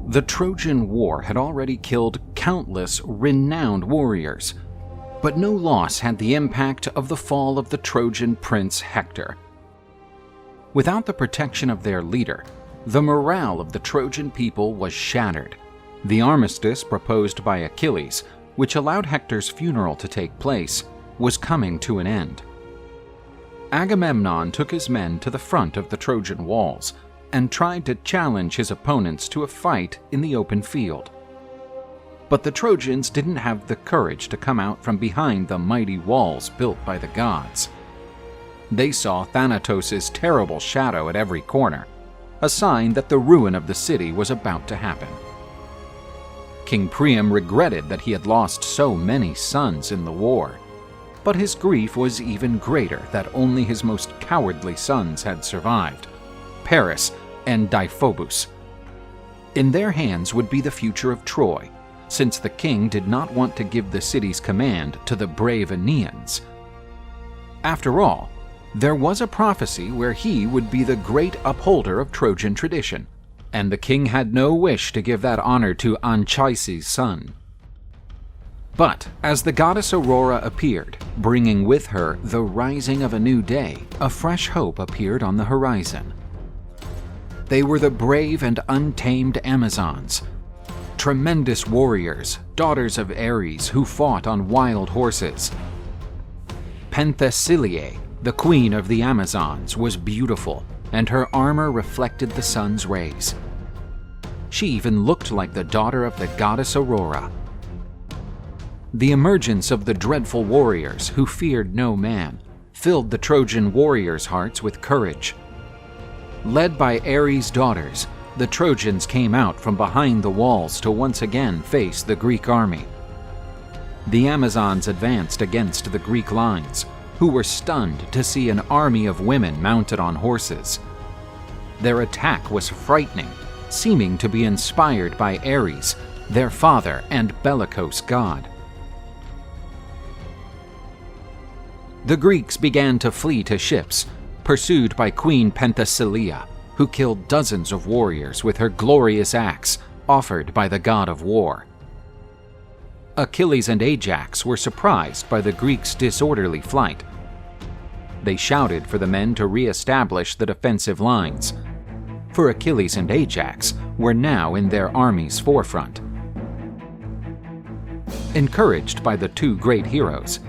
The Trojan War had already killed countless renowned warriors, but no loss had the impact of the fall of the Trojan prince Hector. Without the protection of their leader, the morale of the Trojan people was shattered. The armistice proposed by Achilles, which allowed Hector's funeral to take place, was coming to an end. Agamemnon took his men to the front of the Trojan walls and tried to challenge his opponents to a fight in the open field. But the Trojans didn't have the courage to come out from behind the mighty walls built by the gods. They saw Thanatos' terrible shadow at every corner, a sign that the ruin of the city was about to happen. King Priam regretted that he had lost so many sons in the war, but his grief was even greater that only his most cowardly sons had survived, Paris and Deiphobus. In their hands would be the future of Troy, since the king did not want to give the city's command to the brave Aeneans. After all, there was a prophecy where he would be the great upholder of Trojan tradition, and the king had no wish to give that honor to Anchises' son. But as the goddess Aurora appeared, bringing with her the rising of a new day, a fresh hope appeared on the horizon. They were the brave and untamed Amazons, tremendous warriors, daughters of Ares who fought on wild horses. Penthesilea, the queen of the Amazons, was beautiful, and her armor reflected the sun's rays. She even looked like the daughter of the goddess Aurora. The emergence of the dreadful warriors who feared no man filled the Trojan warriors' hearts with courage. Led by Ares' daughters, the Trojans came out from behind the walls to once again face the Greek army. The Amazons advanced against the Greek lines, who were stunned to see an army of women mounted on horses. Their attack was frightening, seeming to be inspired by Ares, their father and bellicose god. The Greeks began to flee to ships, pursued by Queen Penthesilea, who killed dozens of warriors with her glorious axe offered by the god of war. Achilles and Ajax were surprised by the Greeks' disorderly flight. They shouted for the men to re-establish the defensive lines, for Achilles and Ajax were now in their army's forefront. Encouraged by the two great heroes,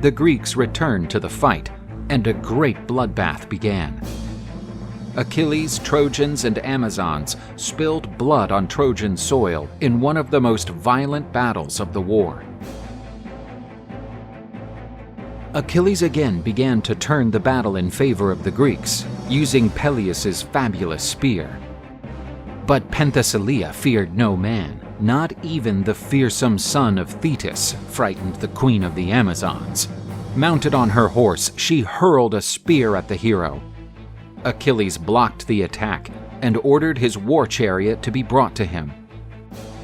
the Greeks returned to the fight, and a great bloodbath began. Achilles, Trojans, and Amazons spilled blood on Trojan soil in one of the most violent battles of the war. Achilles again began to turn the battle in favor of the Greeks, using Peleus's fabulous spear. But Penthesilea feared no man. Not even the fearsome son of Thetis frightened the queen of the Amazons. Mounted on her horse, she hurled a spear at the hero. Achilles blocked the attack and ordered his war chariot to be brought to him.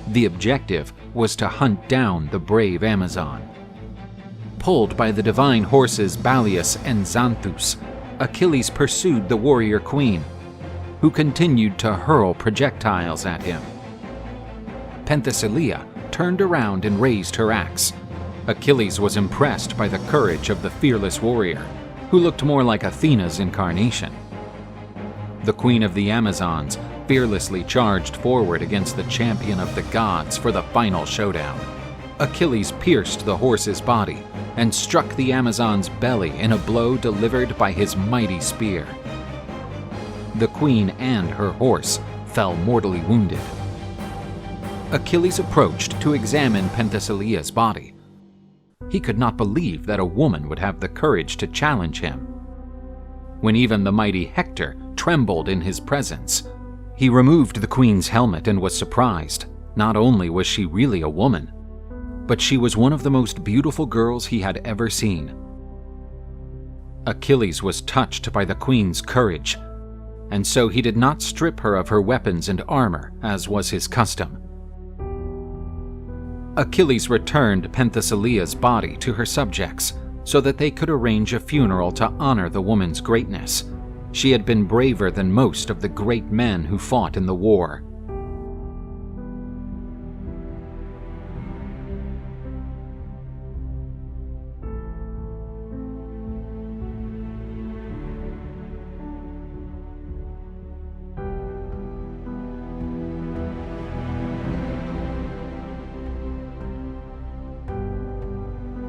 The objective was to hunt down the brave Amazon. Pulled by the divine horses Balius and Xanthus, Achilles pursued the warrior queen, who continued to hurl projectiles at him. Penthesilea turned around and raised her axe. Achilles was impressed by the courage of the fearless warrior, who looked more like Athena's incarnation. The queen of the Amazons fearlessly charged forward against the champion of the gods for the final showdown. Achilles pierced the horse's body and struck the Amazon's belly in a blow delivered by his mighty spear. The queen and her horse fell mortally wounded. Achilles approached to examine Penthesilea's body. He could not believe that a woman would have the courage to challenge him. When even the mighty Hector trembled in his presence, he removed the queen's helmet and was surprised. Not only was she really a woman, but she was one of the most beautiful girls he had ever seen. Achilles was touched by the queen's courage, and so he did not strip her of her weapons and armor, as was his custom. Achilles returned Penthesilea's body to her subjects so that they could arrange a funeral to honor the woman's greatness. She had been braver than most of the great men who fought in the war.